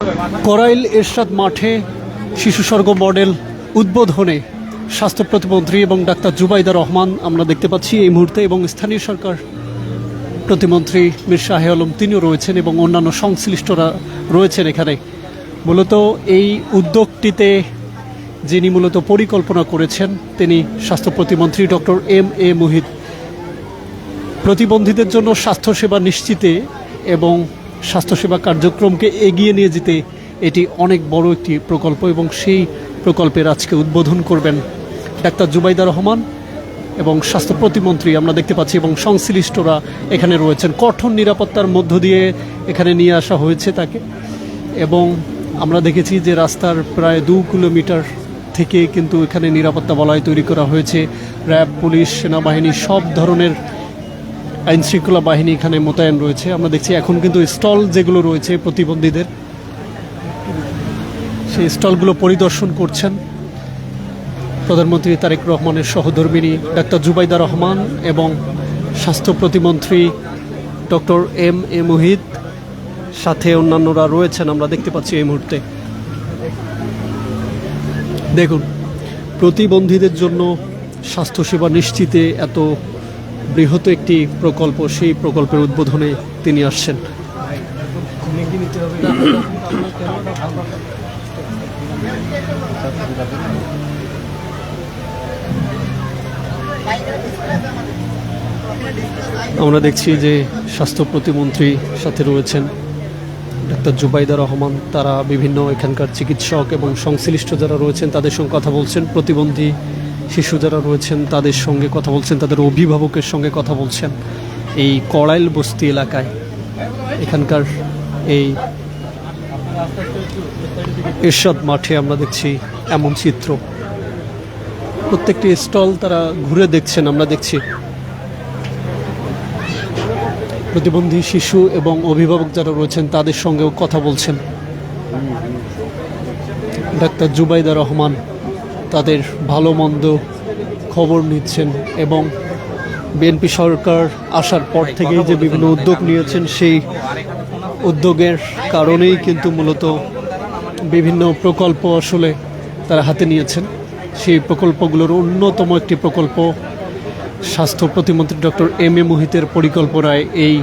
করাইল এরশাদ মাঠে শিশু স্বর্গ মডেল উদ্বোধনে স্বাস্থ্য প্রতিমন্ত্রী এবং ডাক্তার জুবাইদা রহমান আমরা দেখতে পাচ্ছি এই মুহূর্তে, এবং স্থানীয় সরকার প্রতিমন্ত্রী মীর শাহ আলম তিনিও রয়েছেন এবং অন্যান্য সংশ্লিষ্টরা রয়েছেন এখানে। মূলত এই উদ্যোগটিতে যিনি মূলত পরিকল্পনা করেছেন তিনি স্বাস্থ্য প্রতিমন্ত্রী ডক্টর এম মুহিত। প্রতিবন্ধীদের জন্য স্বাস্থ্যসেবা নিশ্চিতে এবং স্বাস্থ্যসেবা কার্যক্রমকে এগিয়ে নিয়ে যেতে এটি অনেক বড় একটি প্রকল্প, এবং সেই প্রকল্পের আজকে উদ্বোধন করবেন ডাক্তার জুবাইদা রহমান এবং স্বাস্থ্য প্রতিমন্ত্রী আমরা দেখতে পাচ্ছি, এবং সংশ্লিষ্টরা এখানে রয়েছেন। কঠোর নিরাপত্তার মধ্য দিয়ে এখানে নিয়ে আসা হয়েছে তাকে, এবং আমরা দেখেছি যে রাস্তার প্রায় 2 কিলোমিটার থেকে কিন্তু এখানে নিরাপত্তা বলয় তৈরি করা হয়েছে। র্যাব, পুলিশ, সেনাবাহিনী সব ধরনের আইন শৃঙ্খলা বাহিনী এখানে মোতায়েন রয়েছে। আমরা দেখছি এখন কিন্তু স্টল যেগুলো রয়েছে প্রতিবন্ধীদের, সেই স্টলগুলো পরিদর্শন করছেন প্রধানমন্ত্রী তারেক রহমানের সহধর্মিণী ডাক্তার জুবাইদা রহমান এবং স্বাস্থ্য প্রতিমন্ত্রী ডক্টর এম মুহিত, সাথে অন্যান্যরা রয়েছেন আমরা দেখতে পাচ্ছি এই মুহূর্তে। দেখুন, প্রতিবন্ধীদের জন্য স্বাস্থ্যসেবা নিশ্চিতে এত বৃহৎ একটি প্রকল্প, সেই প্রকল্পের উদ্বোধনে তিনি আসছেন। আমরা দেখছি যে স্বাস্থ্য প্রতিমন্ত্রী সাথে রয়েছেন ডাক্তার জুবাইদা রহমান। তারা বিভিন্ন এখানকার চিকিৎসক এবং সংশ্লিষ্ট যারা রয়েছেন তাদের সঙ্গে কথা বলছেন। প্রতিবন্ধী শিশু যারা রয়েছেন তাদের সঙ্গে কথা বলছেন, তাদের অভিভাবকের সঙ্গে কথা বলছেন। এই কড়াইল বস্তি এলাকায় এখানকার এই এরশাদ মাঠে আমরা দেখছি এমন চিত্র। প্রত্যেকটি স্টল তারা ঘুরে দেখছেন, আমরা দেখছি প্রতিবন্ধী শিশু এবং অভিভাবক যারা রয়েছেন তাদের সঙ্গেও কথা বলছেন। ডাক্তার জুবাইদা রহমান তাদের ভালো মন্দ খবর নিচ্ছেন, এবং বিএনপি সরকার আসার পর থেকেই যে বিভিন্ন উদ্যোগ নিয়েছেন সেই উদ্যোগের কারণেই কিন্তু মূলত বিভিন্ন প্রকল্প আসলে তারা হাতে নিয়েছেন। সেই প্রকল্পগুলোর অন্যতম একটি প্রকল্প স্বাস্থ্য প্রতিমন্ত্রী ডক্টর এম মুহিতের পরিকল্পনায় এই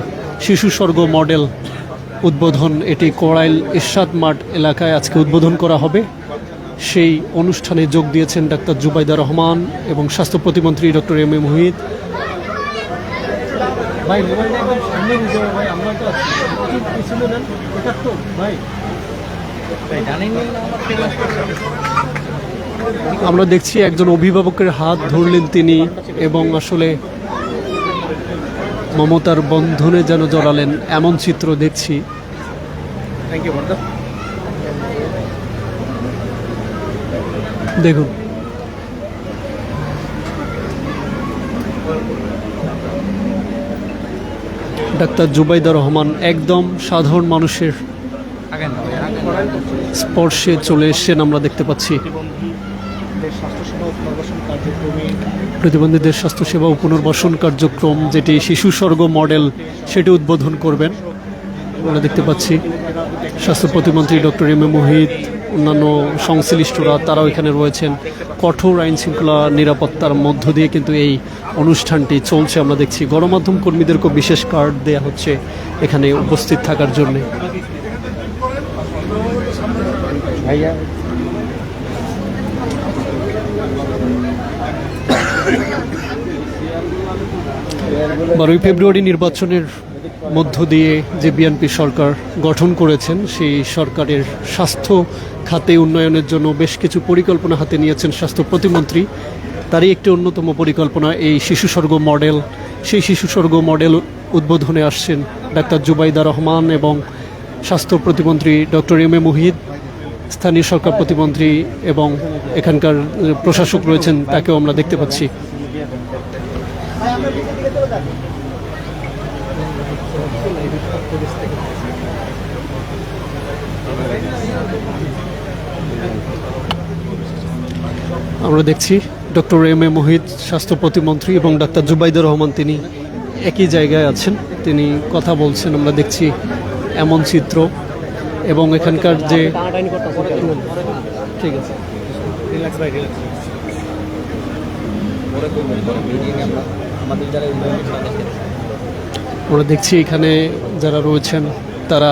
শিশু স্বর্গ মডেল উদ্বোধন। এটি কড়াইল এরশাদ মাঠ এলাকায় আজকে উদ্বোধন করা হবে। সেই অনুষ্ঠানে যোগ দিয়েছেন ডাক্তার জুবাইদা রহমান এবং স্বাস্থ্য প্রতিমন্ত্রী ডক্টর এম মুহিত। আমরা দেখছি একজন অভিভাবকের হাত ধরলেন তিনি, এবং আসলে মমতার বন্ধনে যেন জড়ালেন এমন চিত্র দেখছি। দেখুন, ডাক্তার জুবাইদা রহমান একদম সাধারণ মানুষের স্পর্শে চলে এসেছেন আমরা দেখতে পাচ্ছি। প্রতিবন্ধীদের স্বাস্থ্যসেবা ও পুনর্বাসন কার্যক্রম যেটি শিশু স্বর্গ মডেল সেটি উদ্বোধন করবেন আমরা দেখতে পাচ্ছি। স্বাস্থ্য প্রতিমন্ত্রী ডক্টর এম মুহিত, অন্যান্য সংশ্লিষ্টরা তারাও এখানে রয়েছেন। কঠোর আইন শৃঙ্খলা নিরাপত্তার মধ্য দিয়ে কিন্তু এই অনুষ্ঠানটি চলছে আমরা দেখছি। গণমাধ্যম কর্মীদেরকেও বিশেষ কার্ড দেওয়া হচ্ছে এখানে উপস্থিত থাকার জন্যে। ভাইয়া 12ই ফেব্রুয়ারি নির্বাচনের মধ্য দিয়ে যে বিএনপি সরকার গঠন করেছেন, সেই সরকারের স্বাস্থ্য খাতে উন্নয়নের জন্য বেশ কিছু পরিকল্পনা হাতে নিয়েছেন স্বাস্থ্য প্রতিমন্ত্রী। তারই একটি অন্যতম পরিকল্পনা এই শিশু স্বর্গ মডেল। সেই শিশু স্বর্গ মডেল উদ্বোধনে আসছেন ডাক্তার জুবাইদা রহমান এবং স্বাস্থ্য প্রতিমন্ত্রী ডক্টর এম মুহিত। স্থানীয় সরকার প্রতিমন্ত্রী এবং এখানকার প্রশাসক রয়েছেন, তাকেও আমরা দেখতে পাচ্ছি। আমরা দেখছি ডক্টর এম মুহিত স্বাস্থ্য প্রতিমন্ত্রী এবং ডাক্তার জুবাইদা রহমান তিনি একই জায়গায় আছেন, তিনি কথা বলছেন। আমরা দেখছি এমন চিত্র। এবং এখানকার যে ঠিক আছে আমরা দেখছি এখানে যারা রয়েছেন তারা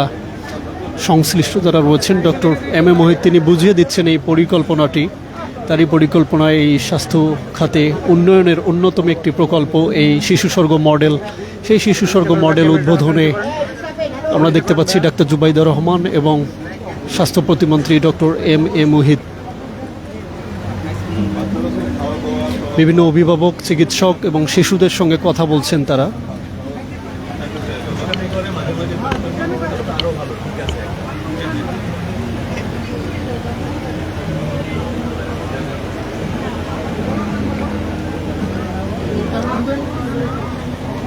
সংশ্লিষ্ট যারা রয়েছেন ডক্টর এম এ মহিত তিনি বুঝিয়ে দিচ্ছেন এই পরিকল্পনাটি তারই পরিকল্পনায় এই স্বাস্থ্য খাতে উন্নয়নের অন্যতম একটি প্রকল্প এই শিশু স্বর্গ মডেল সেই শিশু স্বর্গ মডেল উদ্বোধনে আমরা দেখতে পাচ্ছি ডাক্তার জুবাইদা রহমান এবং স্বাস্থ্য প্রতিমন্ত্রী ডক্টর এম এ মহিত বিভিন্ন অভিভাবক চিকিৎসক এবং শিশুদের সঙ্গে কথা বলছেন তারা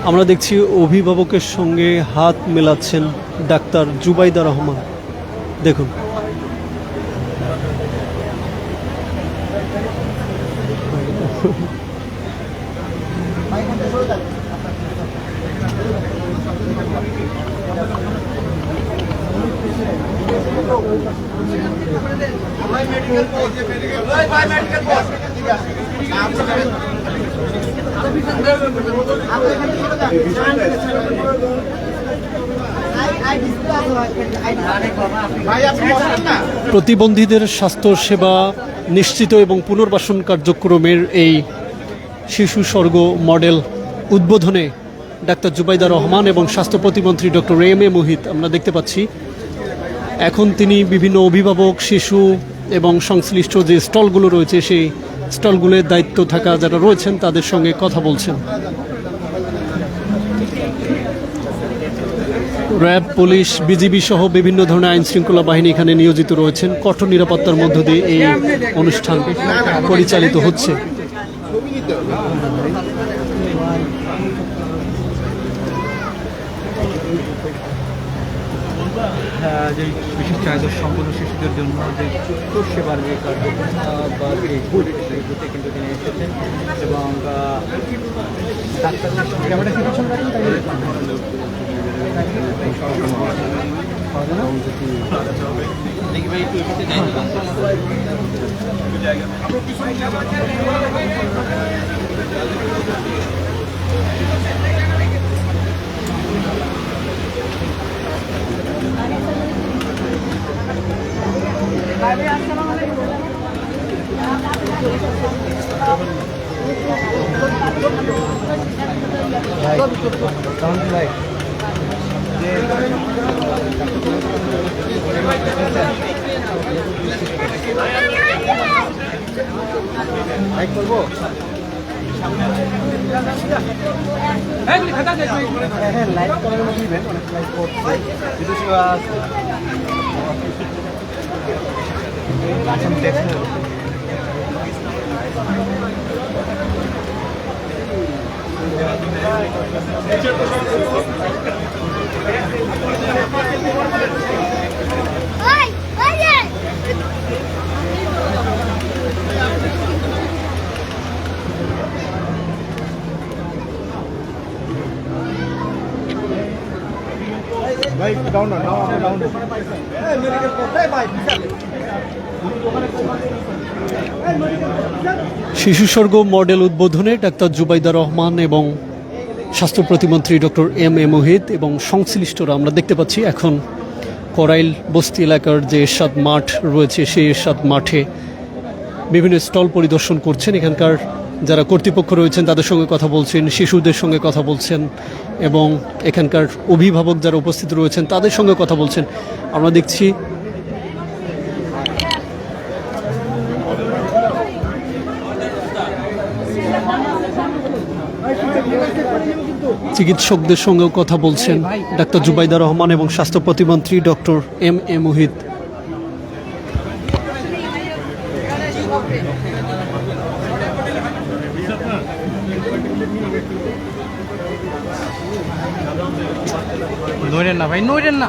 আমরা দেখছি অভিভাবকের সঙ্গে হাত মেলাচ্ছেন ডাক্তার জুবাইদা রহমান দেখুন প্রতিবন্ধীদের স্বাস্থ্য সেবা নিশ্চিত এবং পুনর্বাসন কার্যক্রমের এই শিশু স্বর্গ মডেল উদ্বোধনে ডাক্তার জুবাইদা রহমান এবং স্বাস্থ্য প্রতিমন্ত্রী ডক্টর এম এ মহিত আমরা দেখতে পাচ্ছি এখন তিনি বিভিন্ন অভিভাবক শিশু এবং সংশ্লিষ্ট যে স্টলগুলো রয়েছে সেই স্টলগুলোর দায়িত্ব থাকা যারা রয়েছেন তাদের সঙ্গে কথা বলছেন র্যাব পুলিশ বিজিবি সহ বিভিন্ন ধরনের আইন শৃঙ্খলা বাহিনী এখানে নিয়োজিত রয়েছেন কঠোর নিরাপত্তার মধ্য দিয়ে এই অনুষ্ঠান পরিচালিত হচ্ছে যে বিশেষ চাহিদা সম্পন্ন শিশুদের জন্য যে চক্ষু সেবার যে কার্যক্রম বা যে ভুল সেই ভূতে কিন্তু তিনি এসেছেন এবং ডাক্তার ক্যামেরা কি পিছনে রাখেন শিশু স্বর্গ মডেল উদ্বোধনে ডাক্তার জুবাইদা রহমান এবং স্বাস্থ্য প্রতিমন্ত্রী ডক্টর এম এ মহিত এবং সংশ্লিষ্টরা আমরা দেখতে পাচ্ছি এখন করাইল বস্তি এলাকার যে এরশাদ মাঠ রয়েছে সেই এরশাদ মাঠে বিভিন্ন স্টল পরিদর্শন করছেন এখানকার যারা কর্তৃপক্ষ রয়েছেন তাদের সঙ্গে কথা বলছেন শিশুদের সঙ্গে কথা বলছেন এবং এখানকার অভিভাবক যারা উপস্থিত রয়েছেন তাদের সঙ্গে কথা বলছেন আমরা দেখছি চিকিৎসকদের সঙ্গেও কথা বলছেন ডাক্তার জুবাইদা রহমান এবং স্বাস্থ্য প্রতিমন্ত্রী ডক্টর এম এ মহিত নইরেন না ভাই নইরেন না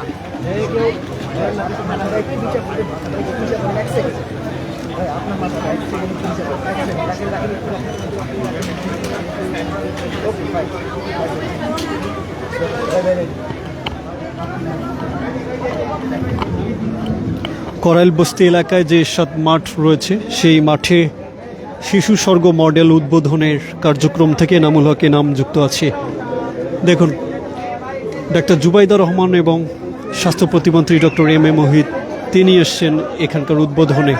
করাইল বস্তি এলাকায় যে এরশাদ মাঠ রয়েছে সেই মাঠে শিশু স্বর্গ মডেল উদ্বোধনের কার্যক্রম থেকে এনামুল হক নাম যুক্ত আছে। দেখুন, ডাক্তার জুবাইদা রহমান এবং স্বাস্থ্য প্রতিমন্ত্রী ডক্টর এম এ মোহিত তিনি এসছেন এখানকার উদ্বোধনে।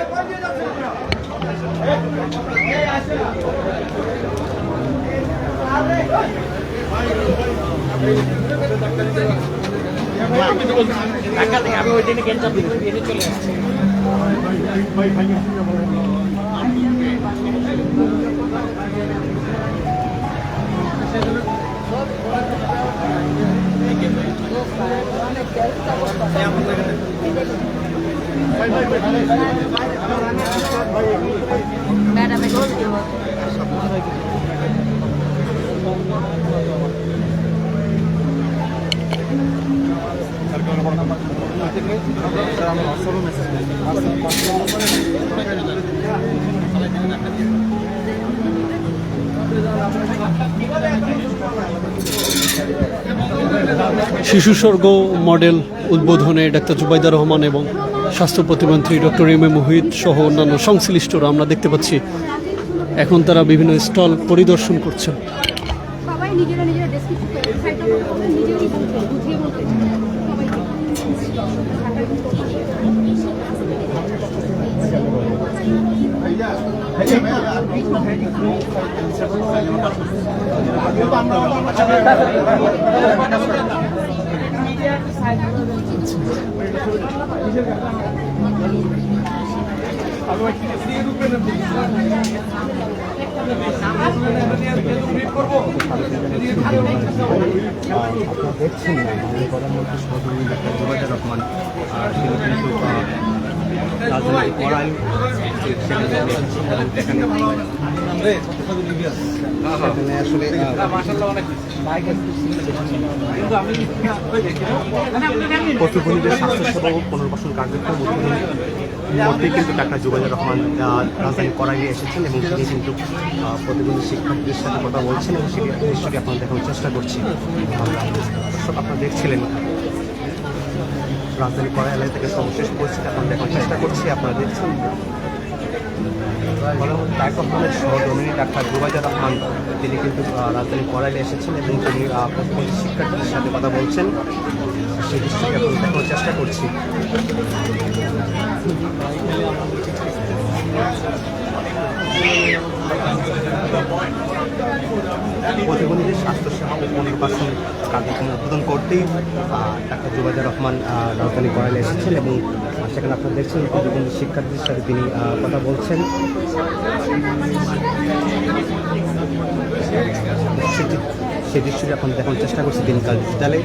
শিশু স্বর্গ মডেল উদ্বোধনে ডাক্তার জুবাইদা রহমান এবং স্বাস্থ্য প্রতিমন্ত্রী ডক্টর এম এ মোহিত সহ অন্যান্য সংশ্লিষ্টরা আমরা দেখতে পাচ্ছি। এখন তারা বিভিন্ন স্টল পরিদর্শন করছেন। সবাই নিজেরা নিজেরা ডেসক্রিপশন নিজেরই বুঝিয়ে বলতে দেখছেন না প্রধানমন্ত্রী সহযোগী ডাক্তার জুবাইদা রহমান তিনি কিন্তু রাজধানী করাইল সেখানে আসলে প্রতিবন্ধীদের স্বাস্থ্যসেবা ও পুনর্বাসন কার্যক্রম মধ্যে কিন্তু ডাক্তার জুবাইদা রহমান রাজধানী করাইলে এসেছেন এবং তিনি কিন্তু প্রতিবন্ধী শিক্ষার্থীদের সাথে কথা বলছেন এবং সেটি দৃশ্যটি আপনারা দেখানোর চেষ্টা করছি। দর্শক, আপনারা দেখছিলেন রাজধানী করাইল এলাকা থেকে সর্বশেষ পরিস্থিতি আপনারা দেখানোর চেষ্টা করছি। আপনারা দেখছেন তারেক রহমানের সহধর্মিণী ডাক্তার জুবাইদা রহমান তিনি কিন্তু রাজধানী করাইলে এসেছেন এবং তিনি প্রতিবন্ধী শিক্ষার্থীদের সাথে কথা বলছেন। সেই দৃশ্যটি আপনারা দেখানোর চেষ্টা করছি। প্রতিবন্ধীদের স্বাস্থ্যসেবা ও পুনর্বাসন কার্যক্রম উদ্বোধন করতেই ডাক্তার জুবাইদা রহমান রাজধানী করাইলে এসেছেন এবং সেখানে আপনারা দেখছেন প্রতিবন্ধী শিক্ষার্থীদের সাথে তিনি কথা বলছেন। সেই দৃশ্যটি আপনারা দেখানোর চেষ্টা করছি দিনকাল ডিজিটালে।